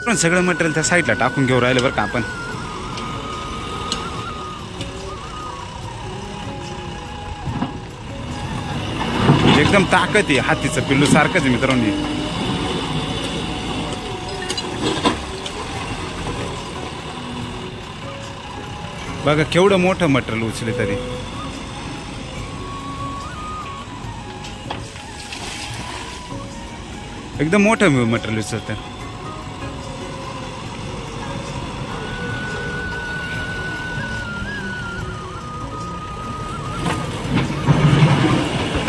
पण सगळं मटेरियल त्या साईडला टाकून घेऊ राहिलं बरं का आपण. एकदम ताकद आहे, हातीचं पिल्लू सारखंच आहे मित्रांनो. बघा केवढं मोठं मटेरियल उचले तरी. एकदम मोठं मटेरियल उचलतं.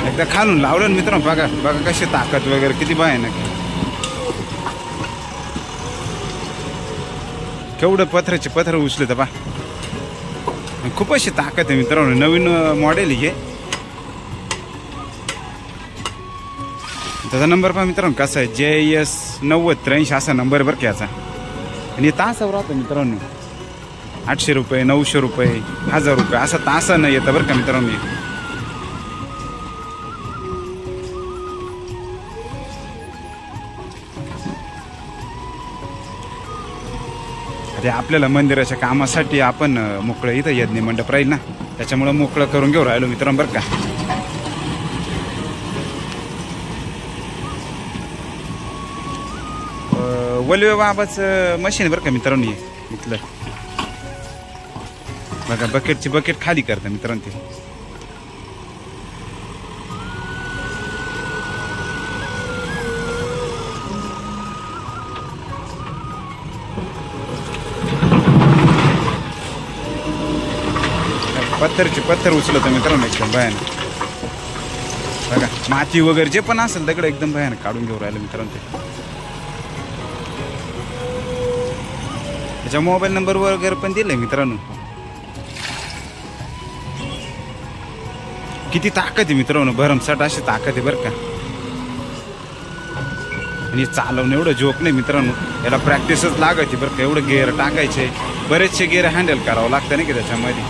एकदा खालून लावलं मित्रांनो. बघा बघा कशी ताकद वगैरे किती भयानक. केवढं पत्थराचे पत्थर उचले तर बा. खूप अशी ताकद आहे मित्रांनो. नवीन मॉडेल आहे. त्याचा नंबर पहा मित्रांनो कसा आहे. JS 9083 असा नंबर बरं का याचा. आणि तासावर राहतो मित्रांनो. 800 रुपये 900 रुपये 1000 रुपये असा तासानं येतं बरं का मित्रांनो. अरे आपल्याला मंदिराच्या कामासाठी आपण मोकळं इथं यज्ञ मंडप राहील ना, त्याच्यामुळं मोकळं करून घेऊ राहिलो मित्रांनो बरं का. वल्वे बाबाचं मशीन बरं का मित्रांनो इथलं. बघा बकेटची बकेट खाली करतं मित्रांनो ते. पत्थरचे पत्थर उचलतं मित्रांनो एकदम भयानक. बघा माती वगैरे जे पण असेल दगड एकदम भयानक काढून घेऊ राहिलं मित्रांनो ते. त्याच्या मोबाईल नंबर वगैरे पण दिले मित्रांनो. किती ताकद आहे मित्रांनो. भरमसाठ अशी ताकद आहे बरं का. आणि चालवणं एवढं जोक नाही मित्रांनो. याला प्रॅक्टिसच लागते बरं का. एवढं गेअर टाकायचे, बरेचसे गेअर हँडल करावं लागतं नाही की त्याच्यामध्ये.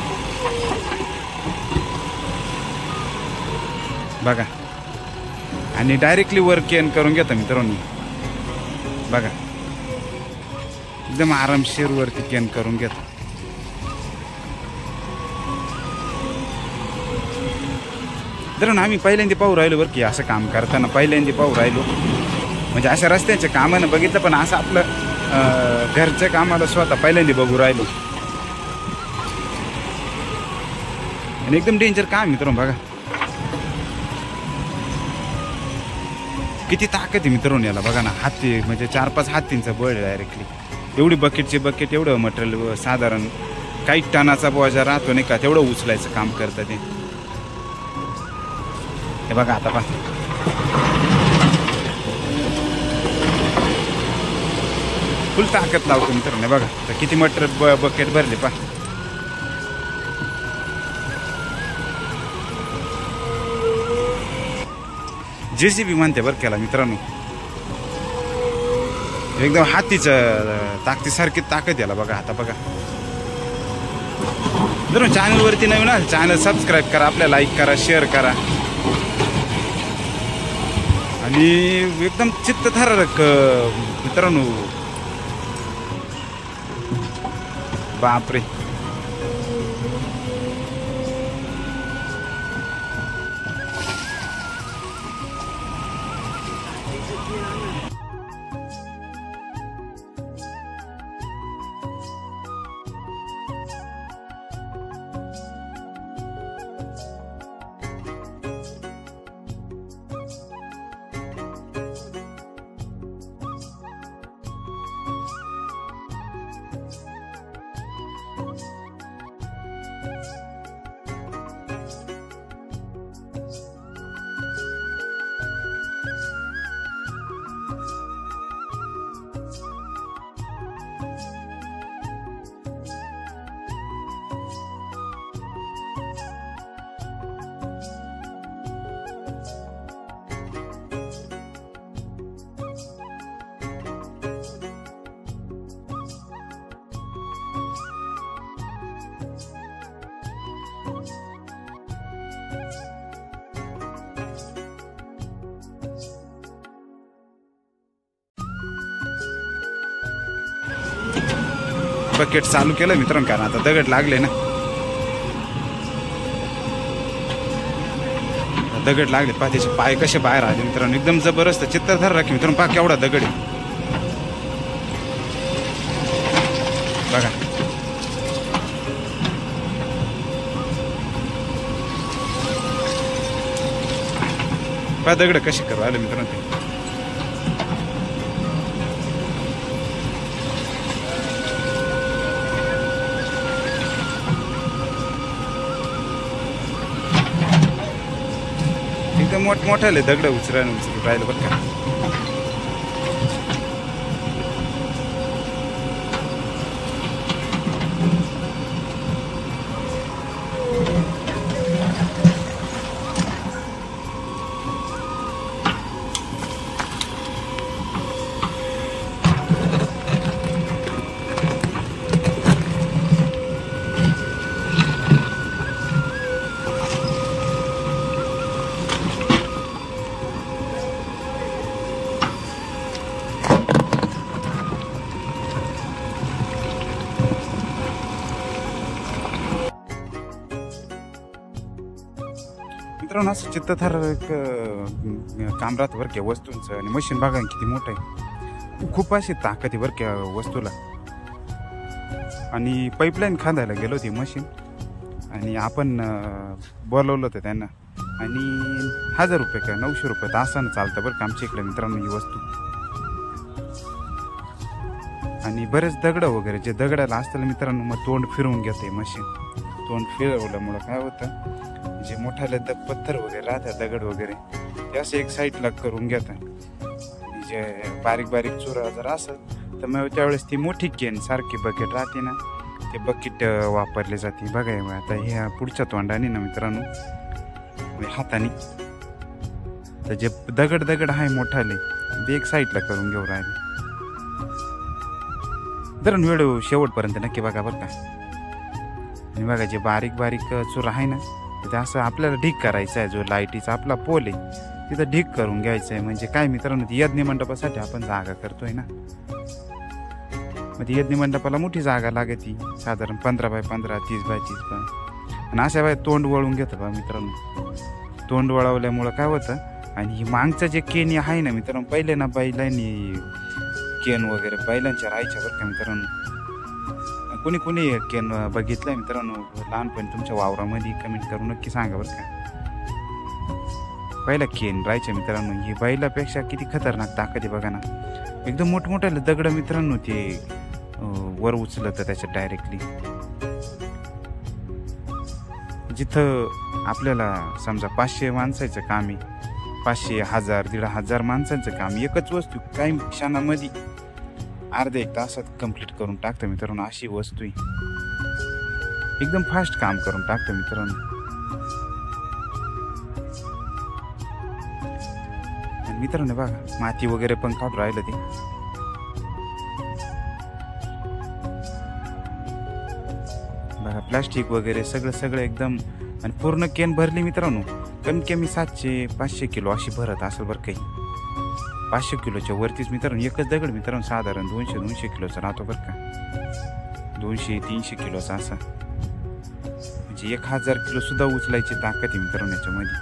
बघा आणि डायरेक्टली वर केन करून घेतो मित्रांनो. बघा एकदम आरामशीर वरती केन करून घेतो. मित्रांनो आम्ही पहिल्यांदा पाहू राहिलो बरं की असं काम करताना. पहिल्यांदा पाहू राहिलो म्हणजे अशा रस्त्याच्या कामानं बघितलं, पण असं आपलं घरच्या कामाला स्वतः पहिल्यांदा बघू राहिलो. आणि एकदम डेंजर काम मित्रांनो. बघा किती ताकद आहे मित्रांनो याला. बघा ना हाती म्हणजे 4-5 हातींचा बळ आहे डायरेक्टली. एवढी बकेटची बकेट एवढं मटेरियल साधारण काही टनाचा बोजा राहतो नाही का, तेवढं उचलायचं काम करतं ते. हे बघा आता पहा फुल ताकद लावतो मित्रांनो. बघा तर किती मटेरियल बकेट भरले पहा. JCB म्हणते बरं केला मित्रांनो. एकदम हातीचं ताकदीसारखी ताकद याला. बघा आता बघा मित्रांनो. चॅनलवरती नवीन आहे चॅनल सबस्क्राईब करा, आपल्या लाईक करा, शेअर करा. आणि एकदम चित्तथरारक मित्रांनो. बापरे बकेट चालू केलं मित्रांनो, कारण आता दगड लागले ना, दगड लागले पहा, त्याचे पाय कसे बाहेर आले मित्रांनो, एकदम जबरदस्त चित्तथर राखी मित्रांनो. पहा केवढा दगड आहे बघा. पहा दगड कसे करू आले मित्रांनो ते. एकदम मोठमोठाले दगड उचलून राहिलं बरं का. मित्रांनो असं चित्तथर काम राहतं बरं का वस्तूंचं. आणि मशीन बघा किती मोठं आहे, खूप अशी ताकद आहे बरं का वस्तूला. आणि पाईपलाईन खांदायला गेलो होती मशीन, आणि आपण बोलवलं होतं त्यांना, आणि 1000 रुपये का 900 रुपये तासानं चालतं बरं का आमच्या इकडे मित्रांनो ही वस्तू. आणि बरेच दगड वगैरे जे दगडाला असताना मित्रांनो मग तोंड फिरवून घेते मशीन. तोंड फिरवल्यामुळं काय होतं, जे मोठाले पत्थर वगैरे राहतात दगड वगैरे ते असं एक साईडला करून घेतात. आणि जे बारीक बारीक चुरा जर असेल तर मग त्यावेळेस ती मोठी केन सारखी बकेट राहते ना, ते बकेट वापरले जाते. बघा आता ह्या पुढच्या तोंडाने ना मित्रांनो हाताने तर जे दगड आहे मोठाले ते एक साईडला करून घेऊ राहिले. तर व्हिडिओ शेवटपर्यंत नक्की बघा बरं का. आणि बघा जे बारीक बारीक चुरा आहे ना तिथं असं आपल्याला ढीक करायचं आहे. जो लाईटीचा आपला पोल आहे तिथं ढीक करून घ्यायचं आहे. म्हणजे काय मित्रांनो, ती यज्ञ मंडपासाठी आपण जागा करतोय ना, मग ती यज्ञ मंडपाला मोठी जागा लागते, साधारण 15 बाय 15 30 बाय 30 बाय. आणि अशा बाय तोंड वळून घेतं बा मित्रांनो. तोंड वळवल्यामुळं काय होतं, आणि ही मागचं जे केनी आहे ना मित्रांनो, पहिले ना बैलांनी केन वगैरे बैलांच्या राहायच्या बरं का मित्रांनो. कोणी कोणी केन बघितलंय मित्रांनो लहानपणी तुमच्या वावरामध्ये, कमेंट करून नक्की सांगा बरं का. पहिला केन राहायच्या मित्रांनो. ही बैलापेक्षा किती खतरनाक ताकद आहे बघा ना. एकदम मोठमोठ्याला दगड मित्रांनो ते वर उचलत त्याच्यात डायरेक्टली. जिथं आपल्याला समजा 500 माणसाचं काम आहे, 500 1000 1500 माणसांचं काम एकच वस्तू काही क्षणामध्ये अर्ध्या 1 तासात कंप्लीट करून टाकतं मित्रांनो. अशी वस्तू आहे, एकदम फास्ट काम करून टाकतं मित्रांनो. मित्रांनो बघा माती वगैरे पण काढून राहिलं ते. बघा प्लास्टिक वगैरे सगळं एकदम. आणि पूर्ण केन भरली मित्रांनो, कमीत कमी 700-500 किलो अशी भरत असेल बरं काही. 500 किलोच्या वरतीच मित्रांनो. एकच दगड मित्रांनो साधारण 200 किलोचा राहतो बरं का. 200-300 किलोचा असा, म्हणजे 1000 किलो सुद्धा उचलायची ताकद आहे मित्रांनो याच्यामध्ये.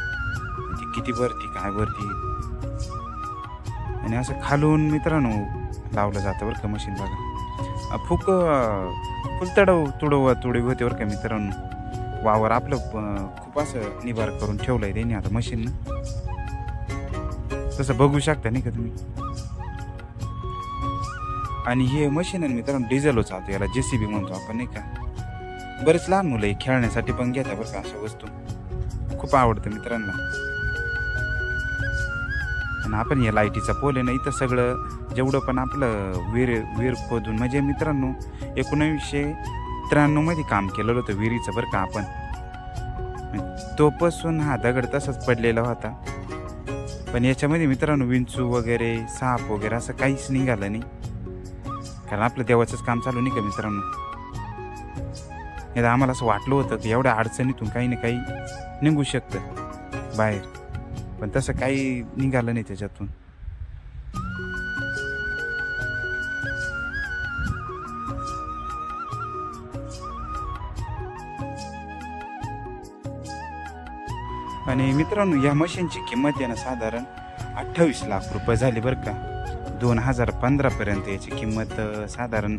ती किती भरती काय भरती. आणि असं खालून मित्रांनो लावलं जातं बरं का मशीन. बघा तुडव होते बरं का मित्रांनो. वावर आपलं खूप असं निभार करून ठेवलंय त्यांनी आता मशीन. तसं बघू शकता नाही का तुम्ही. आणि हे मशीन आहे मित्रांनो डिझेल चालतो, याला JCB म्हणतो आपण नाही का. बरेच लहान मुलं खेळण्यासाठी पण घेतात बरं का अशा वस्तू. खूप आवडतं मित्रांना. आणि आपण या लाईटीचा पोल आहे ना, इथं सगळं जेवढं पण आपलं विहीर खोदून, म्हणजे मित्रांनो 1993 मध्ये काम केलेलं होतं विहिरीचं बरं का आपण. तोपासून हा दगड तसाच पडलेला होता. पण याच्यामध्ये मित्रांनो विंचू वगैरे साप वगैरे असं काहीच निघालं नाही, कारण आपलं देवाचंच काम चालू नाही का मित्रांनो. एकदा आम्हाला असं वाटलं होतं की एवढ्या अडचणीतून काही ना काही निघू शकतं बाहेर, पण तसं काही निघालं नाही त्याच्यातून. आणि मित्रांनो या मशीनची किंमत आहे ना साधारण 28 लाख रुपये झाली बरं का. 2015 पर्यंत याची किंमत साधारण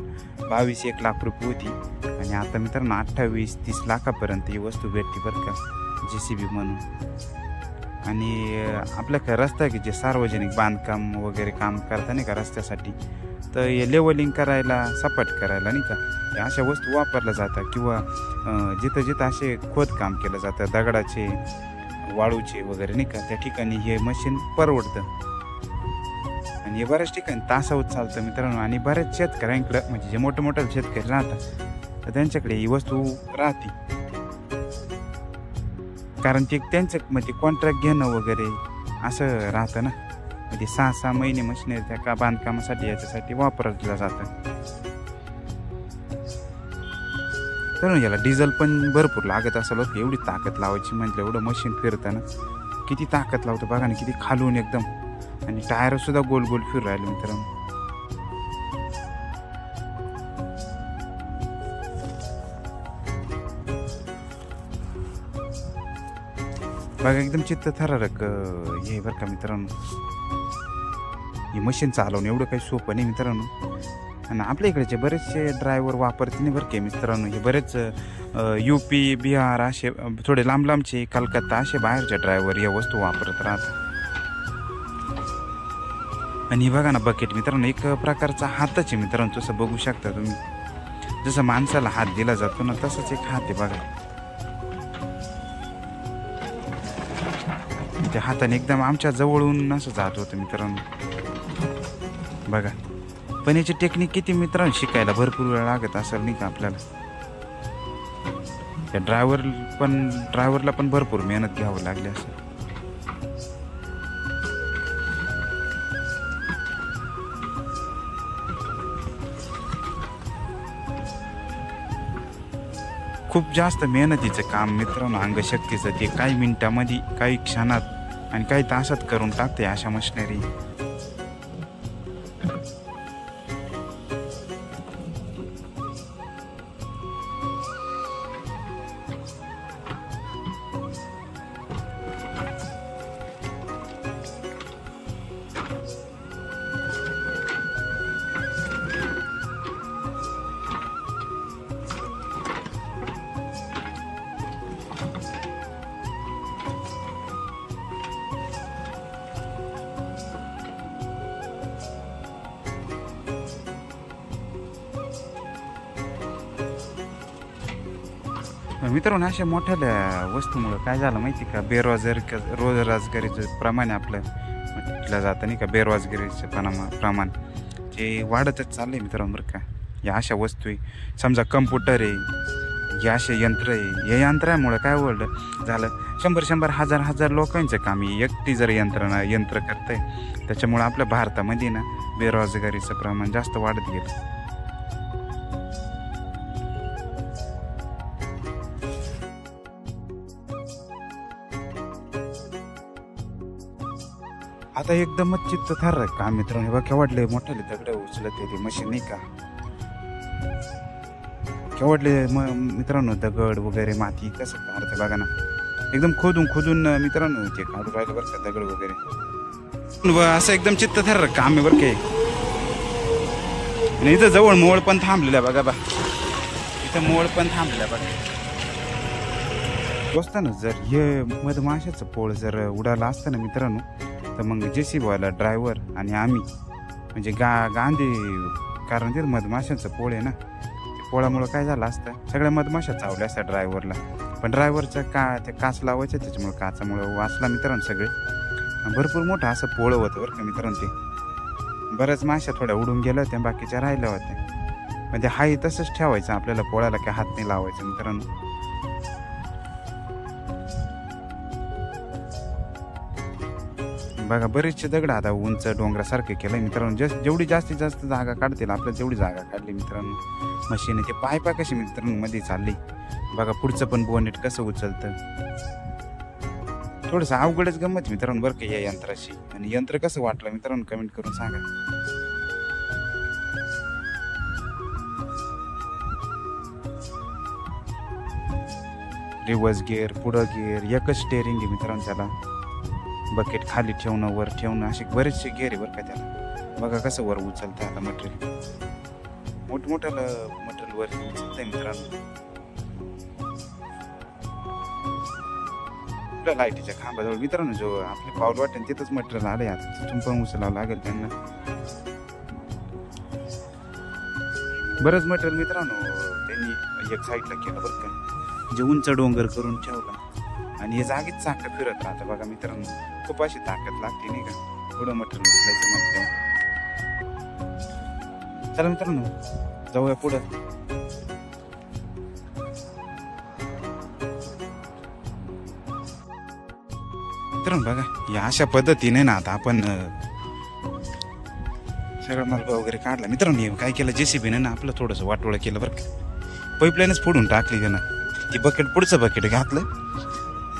22-1 लाख रुपये होती आणि आता मित्रांनो 28-30 लाखापर्यंत ही वस्तू भेटते बरं का JCB म्हणून. आणि आपल्या रस्ता की जे सार्वजनिक बांधकाम वगैरे काम करता नाही का रस्त्यासाठी, तर हे लेवलिंग करायला सपाट करायला नाही का अशा वस्तू वापरल्या जातात किंवा जिथं जिथं असे खोदकाम केलं जातं दगडाचे वाळूचे वगैरे नाही का त्या ठिकाणी हे मशीन परवडतं. आणि हे बऱ्याच ठिकाणी तासावर चालतं मित्रांनो. आणि बऱ्याच शेतकऱ्यांकडं म्हणजे जे मोठे मोठे शेतकरी राहतात तर त्यांच्याकडे ही वस्तू राहते, कारण ते त्यांचं म्हणजे कॉन्ट्रॅक्ट घेणं वगैरे असं राहतं ना. म्हणजे 6-6 महिने मशीन त्या का बांधकामासाठी याच्यासाठी वापरलं जातं. तर याला डिझेल पण भरपूर लागत असेल होतं. एवढी ताकद लावायची म्हणजे एवढं मशीन फिरताना किती ताकद लावतं बघा ना, किती खालून एकदम. आणि टायर सुद्धा गोल गोल फिरू राहिले मित्रांनो. बघा एकदम चित्त थरारक हे बरं का मित्रांनो. ही मशीन चालवणं एवढं काही सोपं नाही मित्रांनो. आणि आपल्या इकडचे बरेचसे ड्रायव्हर वापरते नाही बरं का मित्रांनो. हे बरेच UP बिहार असे थोडे लांब लांबचे कलकत्ता असे बाहेरचे ड्रायव्हर या वस्तू वापरत राहतात. आणि बघा ना बकेट मित्रांनो एक प्रकारचा हातच आहे मित्रांनो. तसं बघू शकता तुम्ही, जसं माणसाला हात दिला जातो ना तसंच एक हात आहे बघा. त्या हाताने एकदम आमच्या जवळून असं जात होतं मित्रांनो बघा. पण याची टेक्निक किती मित्रांनो शिकायला भरपूर वेळ लागत असेल नाही का आपल्याला. त्या ड्रायव्हरला पण भरपूर मेहनत घ्यावं लागली असेल. खूप जास्त मेहनतीचं काम मित्रांनो अंगशक्तीचं. ते काही मिनिटामध्ये काही क्षणात आणि काही तासात करून टाकते अशा मशिनरी. मित्रांनो अशा मोठ्या वस्तूमुळं काय झालं माहिती का, बेरोजगारीचं प्रमाण आपलं म्हटलं जातं नाही का, बेरोजगारीचं प्रमाण ते वाढतच चाललंय मित्रांनो बरं का. या अशा वस्तू आहे, समजा कम्प्युटर आहे, या असे यंत्र आहे. या यंत्रामुळं काय झालं 100 हजार लोकांचं काम एकटी जर यंत्र करतंय, त्याच्यामुळं आपल्या भारतामध्ये ना बेरोजगारीचं प्रमाण जास्त वाढत गेलं. आता एकदमच चित्त थरारक काम मित्रांनो. बघा केवढले मोठाले दगड उचलत ते मशीन नाही का. केवढले मित्रांनो दगड वगैरे माती कसं काढते बघा ना. एकदम खोदून मित्रांनो ते काढून राहिलं बरं का दगड वगैरे. असं एकदम चित्त थरारक काम आहे बरं काय. आणि इथं जवळ मोळ पण थांबलेला बघा बा. इथं मोळ पण थांबलेला बघा. दोस्ताना जर हे मधमाशाचं पोळ जर उडाला असतं ना मित्रांनो, तर मग JCBवाला ड्रायव्हर आणि आम्ही म्हणजे गांधी, कारण ते मधमाशांचं पोळ आहे ना, पोळामुळं काय झालं असतं सगळ्या मधमाशा चावल्या असत्या ड्रायव्हरला. पण ड्रायव्हरचं ते काच लावायचं, त्याच्यामुळं काचामुळं वाचला मित्रांनो सगळे. भरपूर मोठं असं पोळ होतं बरं का मित्रांनो. ते बऱ्याच माश्या थोड्या उडून गेल्या होत्या, बाकीच्या राहिल्या होत्या. पण ते हाही तसंच ठेवायचं आपल्याला, पोळ्याला काय हात नाही लावायचं मित्रांनो. बघा बरेचसे दगड आता उंच डोंगरासारखे केलंय मित्रांनो. जेवढी जास्तीत जास्त जागा काढतील आपल्याला तेवढी जागा काढली मित्रांनो मशीन. ते पायपा कशी मित्रांनो मध्ये चालली बघा. पुढचं पण बोनेट कसं उचलतं. थोडंसं अवघडच गंमत मित्रांनो बरं का या यंत्राशी. आणि यंत्र कसं वाटलं मित्रांनो कमेंट करून सांगा. रिव्हर्स गिअर, पुढं गिअर, एकच स्टेअरिंग आहे मित्रांनो त्याला. बकेट खाली ठेवणं, वर ठेवणं, असे बरेचसे गिअर आहे बरं का त्याला. बघा कसं वर उचलतं आता मटेरियल, मोठमोठ्याला मटेरियल वर उचलतंय मित्रांनो. लाईटीच्या खांबाजवळ मित्रांनो जो आपले पाऊल वाटेल तिथंच मटेरियल आलंय. आता तिथून पण उचलावं लागेल त्यांना. बरंच मटेरियल मित्रांनो त्यांनी एक साईडला केलं बरं का, जे उंच डोंगर करून ठेवला आणि हे जागीच चाकं फिरत राहतं बघा मित्रांनो. खूप अशी ताकद लागते नाही का थोडं मटेरियल उचलायचं म्हटलं. चला मित्रांनो जाऊया पुढं. मित्रांनो बघा या अशा पद्धतीने ना आता आपण सगळं माल वगैरे काढला. मित्रांनो काय केलं JCBने ना आपलं थोडंसं वाटोळं केलं बरं का. पाईपलाईनच फोडून टाकली त्यानं. ती बकेट पुढचं बकेट घातलं,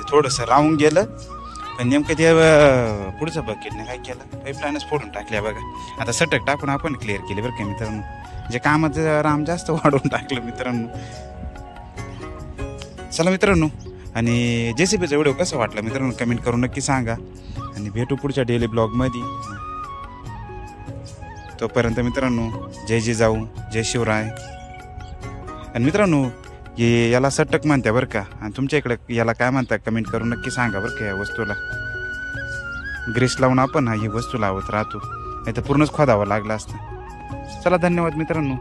थोडंसं राहून गेलं, पण नेमकं ते पुढचं बकेटने काय केलं पाईपलाईनच फोडून टाकल्या बघा. आता सटक टाकून आपण क्लिअर केली बरं का मित्रांनो. जे कामाचं राम जास्त वाढवून टाकलं मित्रांनो. चला मित्रांनो, आणि JCBचा व्हिडिओ कसं वाटला मित्रांनो कमेंट करून नक्की सांगा. आणि भेटू पुढच्या डेली ब्लॉगमध्ये. तोपर्यंत मित्रांनो जय जिजाऊ, जय शिवराय. आणि मित्रांनो याला सटक म्हणत्या बरं का, आणि तुमच्या इकडे याला काय म्हणता कमेंट करून नक्की सांगा बरं का. या वस्तूला ग्रीस लावून आपण ही वस्तू लावत राहतो, नाही तर पूर्णच खोदावं लागलं असतं. चला धन्यवाद मित्रांनो.